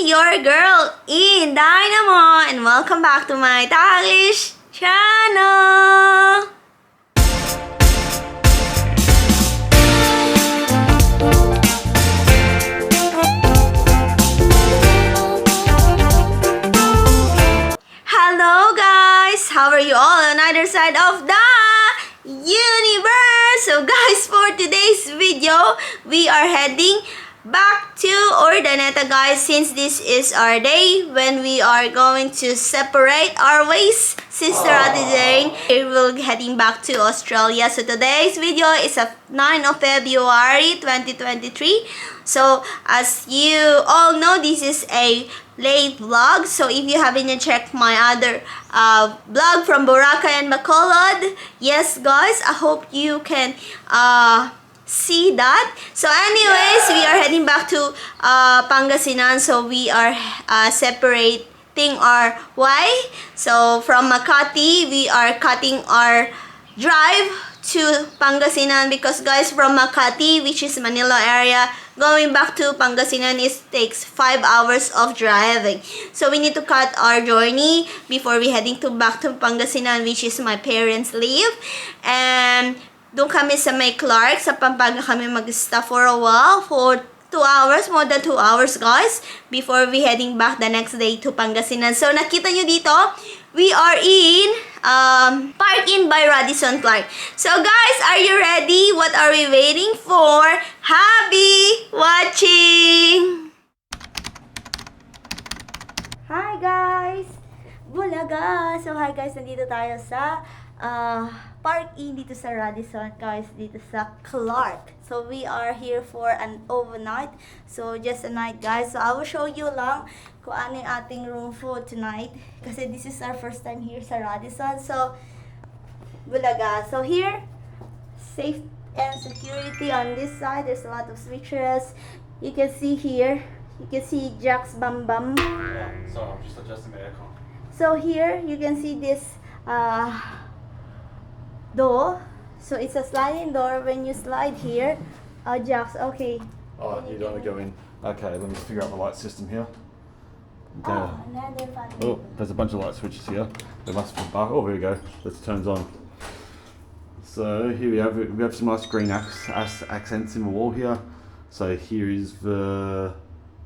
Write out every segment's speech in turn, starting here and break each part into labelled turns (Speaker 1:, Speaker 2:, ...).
Speaker 1: your girl InDaynaMo, and welcome back to my Taglish channel. Hello guys, how are you all on either side of the universe? So guys, for today's video, we are heading back to Urdaneta guys, since this is our day when we are going to separate our ways. Sister Radisson, we will heading back to Australia. So today's video is a 9 of February 2023. So as you all know, this is a late vlog. So if you haven't yet checked my other vlog from Boracay and Bacolod, yes guys, I hope you can see that. So anyways, we are heading back to Pangasinan. So we are separating our way. So from Makati, we are cutting our drive to Pangasinan, because guys, from Makati, which is Manila area, going back to Pangasinan takes 5 hours of driving. So we need to cut our journey before we heading back to Pangasinan, which is my parents live. And doon kami sa may Clark, sa Pampanga kami mag-stop for a while, for 2 hours, more than 2 hours guys, before we heading back the next day to Pangasinan. So nakita nyo dito, we are in Park Inn by Radisson Clark. So guys, are you ready? What are we waiting for? Happy watching! Hi guys! Bulaga! So hi guys, nandito tayo sa Park Inn dito sa Radisson guys, dito sa Clark. So we are here for an overnight. So just a night guys. So I will show you lang kung ano yung ating room for tonight, kasi this is our first time here sa Radisson. So Bulaga. So here, safe and security on this side. There's a lot of switches. You can see here, you can see Jack's Bam Bam.
Speaker 2: Yeah, so I'm just adjusting the aircon.
Speaker 1: So here you can see this door. So it's a sliding door. When you slide here, Jack's, okay.
Speaker 2: Oh, you don't want to go in. Okay, let me figure out the light system here. Okay. Oh, there's a bunch of light switches here. There must be oh, there we go. This turns on. So here we have some nice green accents in the wall here. So here is the,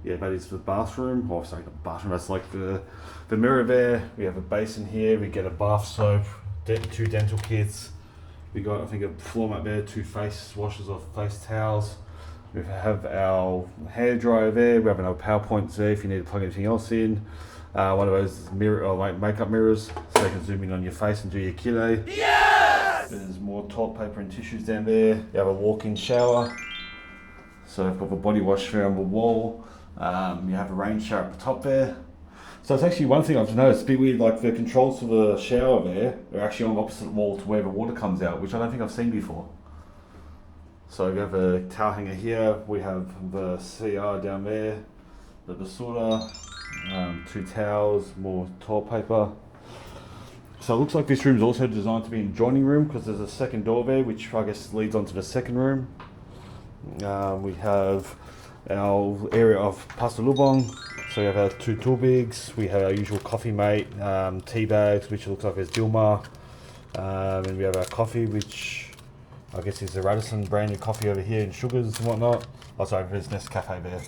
Speaker 2: yeah, that is the bathroom. Oh, sorry, not the bathroom. That's like the mirror there. We have a basin here. We get a bath soap, 2 dental kits. We got, I think, a floor mat there, 2 face washes of face towels. We have our hair dryer there. We have another power point there if you need to plug anything else in. One of those mirror or like makeup mirrors, so you can zoom in on your face and do your kile. Yes! There's more toilet paper and tissues down there. You have a walk-in shower. So I've got the body wash there on the wall. You have a rain shower at the top there. So it's actually one thing I've noticed, a bit weird, like the controls for the shower there are actually on the opposite wall to where the water comes out, which I don't think I've seen before. So we have a towel hanger here, we have the CR down there, the basura, 2 towels, more toilet paper. So it looks like this room is also designed to be an adjoining room, because there's a second door there, which I guess leads onto the second room. We have our area of pasta lubong. So we have our 2 tool bags, we have our usual coffee mate, tea bags, which looks like there's Dilmah, and we have our coffee, which I guess is the Radisson branded coffee over here in sugars and whatnot. Oh sorry, there's Nescafe there.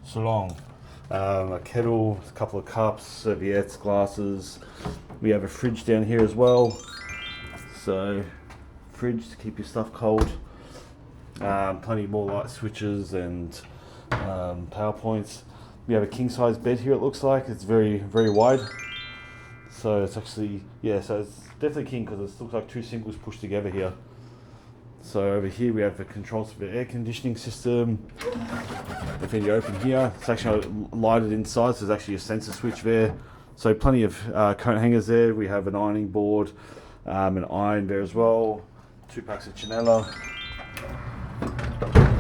Speaker 2: So long. A kettle, a couple of cups, serviettes, glasses. We have a fridge down here as well. So, fridge to keep your stuff cold. Plenty more light switches and power points. We have a king size bed here, it looks like. It's very, very wide. So it's actually, yeah, so it's definitely king, because it looks like 2 singles pushed together here. So over here we have the controls for the air conditioning system. If you open here, it's actually lighted inside, so there's actually a sensor switch there. So plenty of coat hangers there. We have an ironing board, an iron there as well. 2 packs of Chanela.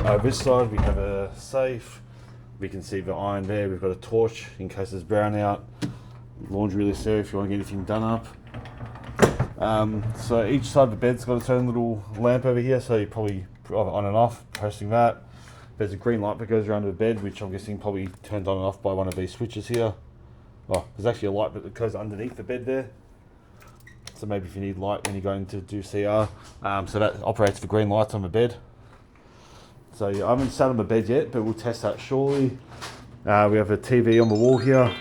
Speaker 2: Over this side we have a safe. We can see the iron there. We've got a torch in case there's brown out. Laundry list there if you want to get anything done up. So each side of the bed's got its own little lamp over here, so you probably on and off, pressing that. There's a green light that goes around the bed, which I'm guessing probably turned on and off by one of these switches here. Oh, there's actually a light that goes underneath the bed there. So maybe if you need light when you're going to do CR. So that operates for green lights on the bed. So yeah, I haven't sat on the bed yet, but we'll test that shortly. We have a TV on the wall here.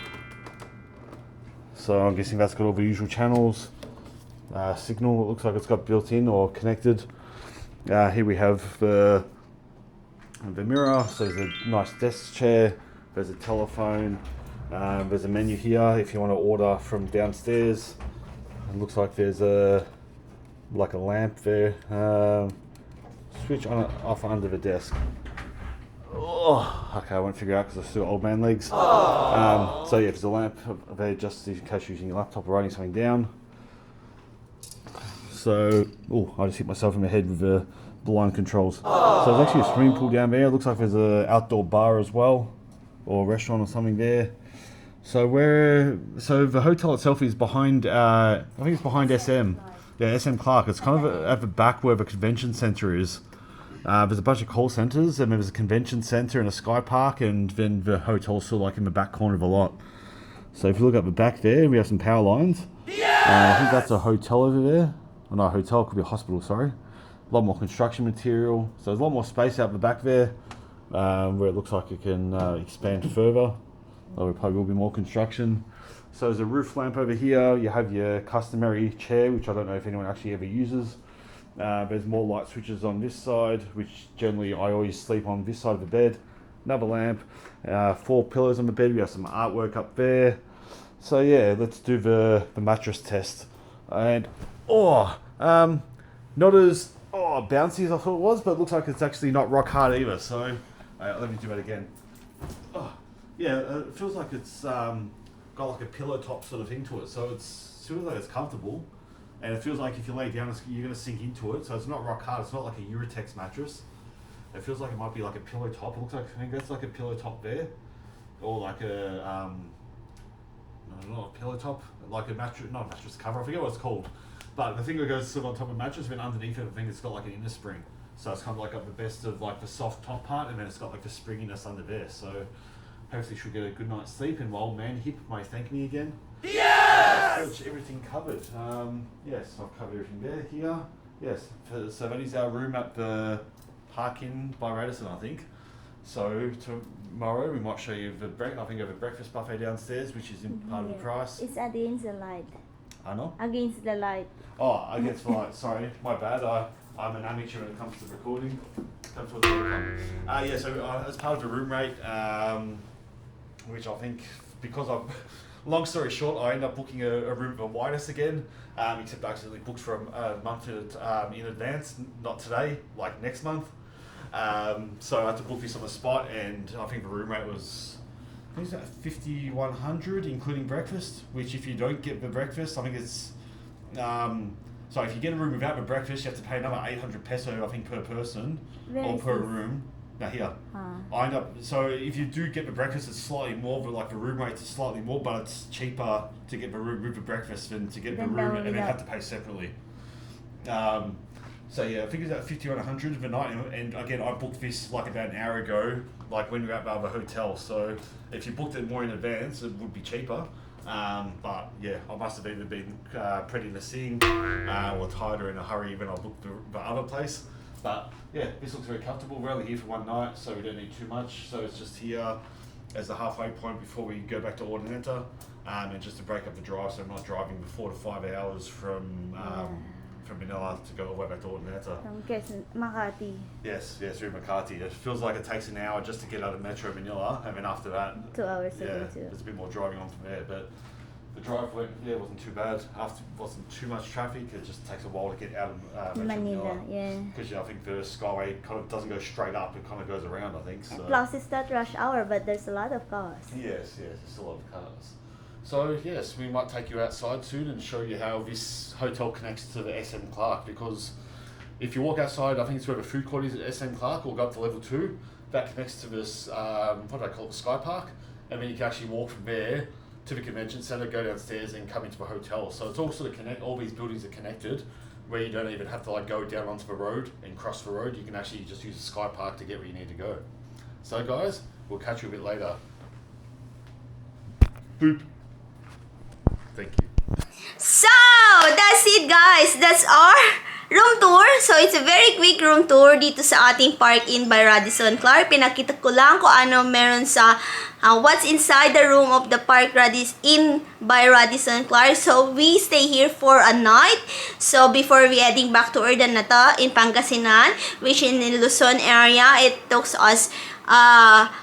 Speaker 2: So I'm guessing that's got all the usual channels. Signal, it looks like it's got built in or connected. Here we have the mirror. So there's a nice desk chair. There's a telephone. There's a menu here if you want to order from downstairs. It looks like there's a lamp there. Switch on and off under the desk. Oh, okay, I won't figure out because I still got old man legs. So yeah, there's a lamp there just in case you're using your laptop or writing something down. So, oh, I just hit myself in the head with the blind controls. So there's actually a swimming pool down there. It looks like there's an outdoor bar as well, or a restaurant or something there. So the hotel itself is behind, I think it's behind SM. Yeah, SM Clark. It's kind of at the back where the convention centre is. There's a bunch of call centres, and there's a convention centre and a sky park, and then the hotel's sort of like in the back corner of a lot. So if you look at the back there, we have some power lines. I think that's a hotel over there. Oh, no, a hotel, could be a hospital, sorry. A lot more construction material. So there's a lot more space out the back there, where it looks like it can expand further. There probably will be more construction. So there's a roof lamp over here. You have your customary chair, which I don't know if anyone actually ever uses. There's more light switches on this side, which generally I always sleep on this side of the bed. Another lamp, 4 pillows on the bed. We have some artwork up there. So yeah, let's do the mattress test. And not as bouncy as I thought it was, but it looks like it's actually not rock hard either. So let me do it again. Yeah, it feels like it's got like a pillow top sort of thing to it, so it feels like it's comfortable, and it feels like if you lay down, you're going to sink into it. So it's not rock hard. It's not like a Uratex mattress. It feels like it might be like a pillow top. It looks like, I think that's like a pillow top there, or like a not a pillow top, like a mattress, not a mattress cover. I forget what it's called, but the thing that goes sort of on top of the mattress, then underneath it, I think it's got like an inner spring. So it's kind of like got the best of like the soft top part, and then it's got like the springiness under there. So hopefully she'll get a good night's sleep, and my old man Hip may thank me again. Yes! Everything covered. Yes, I've covered everything there, here. Yes, so that is our room at the Park Inn by Radisson, I think. So tomorrow we might show you I think we have a breakfast buffet downstairs, which is in part of the price.
Speaker 1: It's against the light.
Speaker 2: I know?
Speaker 1: Against the light.
Speaker 2: Oh, against the light, sorry, my bad. I'm an amateur when it comes to recording. Yeah, so as part of the room rate, which I think, because long story short, I ended up booking a room for Whitus again, except I accidentally booked for a month in advance, not today, like next month. So I had to book this on the spot, and I think the room rate was, I think it's about $5,100 including breakfast, which if you don't get the breakfast, I think it's, so if you get a room without the breakfast, you have to pay another 800 peso, I think, per person, or per room. Now here, I end up, so if you do get the breakfast, it's slightly more, but like the room rates are slightly more, but it's cheaper to get the room with the breakfast than to get the room and then have to pay separately. So yeah, I think it's at $5,100 per night, and again, I booked this like about an hour ago, like when we were at the other hotel. So if you booked it more in advance, it would be cheaper. But yeah, I must have either been pretty in the scene or tired or in a hurry when I booked the other place. But yeah, this looks very comfortable. We're only here for one night, so we don't need too much. So it's just here as the halfway point before we go back to Ordinata, and just to break up the drive, so I'm not driving the 4 to 5 hours from Manila to go all the way back to Ordinata.
Speaker 1: From Makati.
Speaker 2: Yes, through Makati. It feels like it takes an hour just to get out of Metro Manila, and then after that,
Speaker 1: 2 hours
Speaker 2: yeah,
Speaker 1: to go to.
Speaker 2: there's a bit more driving on from there. But the drive wasn't too bad. After wasn't too much traffic. It just takes a while to get out of Metro
Speaker 1: Manila. Yeah.
Speaker 2: Because I think the Skyway kind of doesn't go straight up. It kind of goes around, I think. So.
Speaker 1: Plus, it's not rush hour, but there's a lot of cars.
Speaker 2: Yes, there's a lot of cars. So yes, we might take you outside soon and show you how this hotel connects to the SM Clark, because if you walk outside, I think it's where the food court is at SM Clark, or go up to level 2, that connects to this, what do I call it, the Sky Park, and then you can actually walk from there to the convention centre, go downstairs and come into the hotel. So it's all sort of all these buildings are connected, where you don't even have to like go down onto the road and cross the road. You can actually just use the Sky Park to get where you need to go. So guys, we'll catch you a bit later. Boop. Thank you.
Speaker 1: So, that's it guys. That's our room tour. So, it's a very quick room tour dito sa ating Park Inn by Radisson Clark. Pinakita ko lang kung ano meron sa what's inside the room of the Park Inn by Radisson Clark. So, we stay here for a night. So, before we heading back to Urdaneta in Pangasinan, which in Luzon area, it took us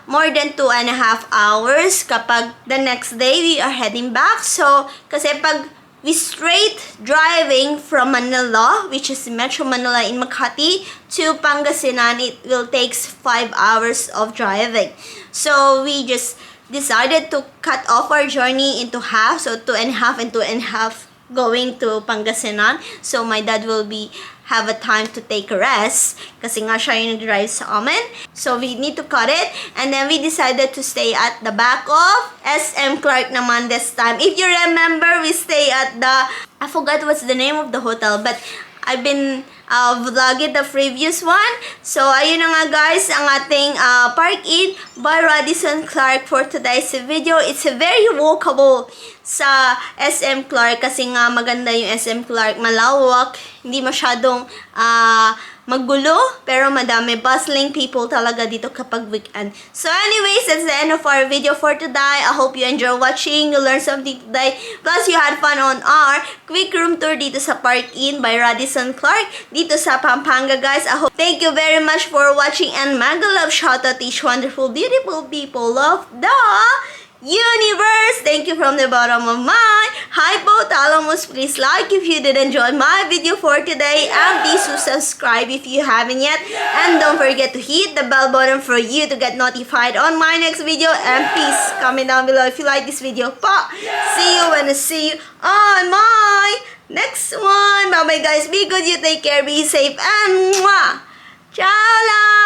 Speaker 1: more than 2.5 hours kapag the next day we are heading back. So, kasi pag we straight driving from Manila, which is Metro Manila in Makati, to Pangasinan, it will take 5 hours of driving. So, we just decided to cut off our journey into half. So, 2.5 and 2.5 going to Pangasinan. So, my dad will have a time to take a rest kasi nga siya yung drive sa amin. So, we need to cut it. And then, we decided to stay at the back of SM Clark naman this time. If you remember, we stay at the, I forgot what's the name of the hotel, but I've been vlogging the previous one. So, ayun na nga guys, ang ating Park Inn by Radisson Clark for today's video. It's a very walkable sa SM Clark kasi nga maganda yung SM Clark. Malawak, hindi masyadong magulo, pero madami bustling people talaga dito kapag weekend. So anyways, that's the end of our video for today. I hope you enjoy watching, you learned something today, plus you had fun on our quick room tour dito sa Park Inn by Radisson Clark dito sa Pampanga guys. I hope thank you very much for watching and mega love shout out to each wonderful beautiful people of the universe. Thank you from the bottom of my hypothalamus. Please like if you did enjoy my video for today, and please subscribe if you haven't yet, and don't forget to hit the bell button for you to get notified on my next video. And please comment down below if you like this video pa. See you when I see you on my next one. Bye bye guys, be good, you take care, be safe, and mwah! Ciao lang!